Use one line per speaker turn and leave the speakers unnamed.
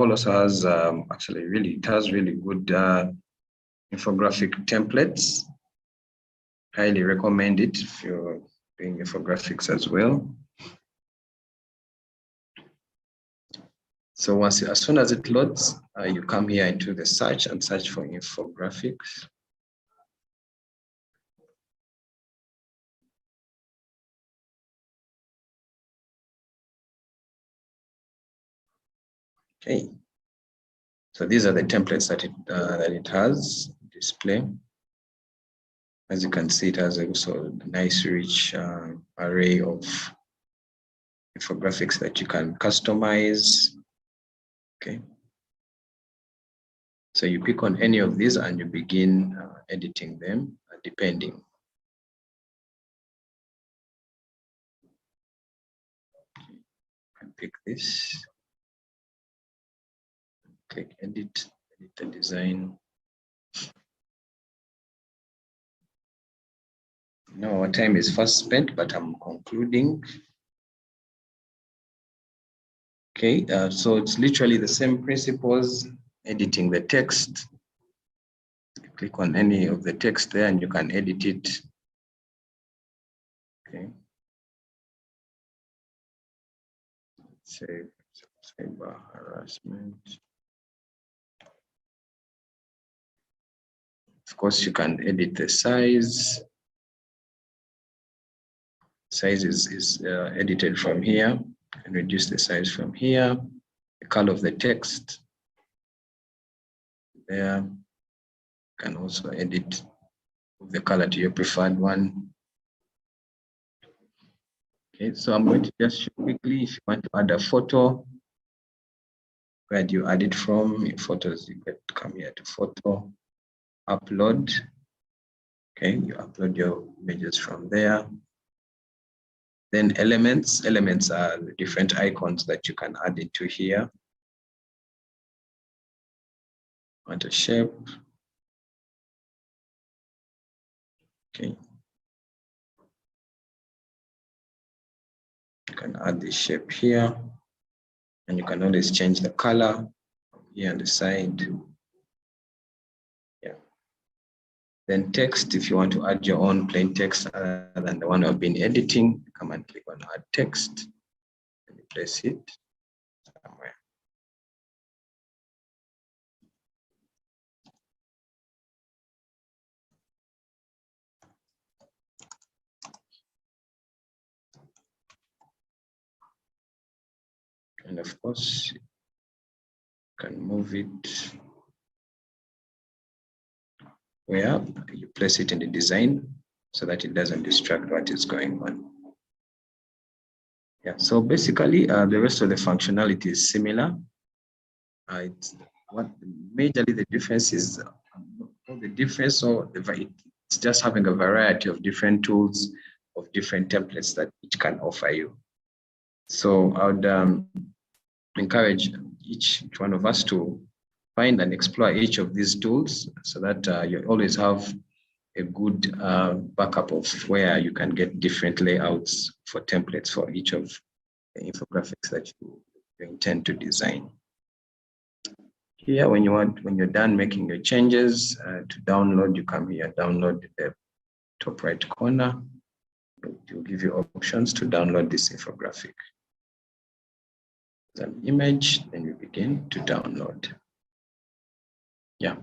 also has it has really good infographic templates. Highly recommend it if you're doing infographics as well. So as soon as it loads, you come here into the search and search for infographics. Okay, so these are the templates that it has display. As you can see, it has also a nice rich array of infographics that you can customize. Okay, so you pick on any of these and you begin editing them depending. Okay. I pick this. Click edit the design. Now our time is fast spent, but I'm concluding. Okay, so it's literally the same principles, editing the text. Click on any of the text there and you can edit it. Okay. Say cyber harassment. Of course, you can edit the size. Size is edited from here, and reduce the size from here. The color of the text there. You can also edit the color to your preferred one. Okay, so I'm going to just show quickly. If you want to add a photo, where do you add it from? Your photos, you get to come here to photo, upload. Okay, you upload your images from there. Then elements. Elements are the different icons that you can add into here. Want a shape. Okay. You can add the shape here, and you can always change the color here on the side. Yeah. Then text, if you want to add your own plain text other than the one I've been editing, come and click on add text and place it somewhere. And of course, you can move it where you place it in the design so that it doesn't distract what is going on. Yeah, so basically the rest of the functionality is similar. Majorly the difference is it's just having a variety of different tools of different templates that each can offer you. So I would encourage each one of us to find and explore each of these tools so that you always have a good backup of where you can get different layouts for templates for each of the infographics that you intend to design. Here, when you're done making your changes to download, you come here, download the top right corner. It will give you options to download this infographic. As an image, then you begin to download. Yeah.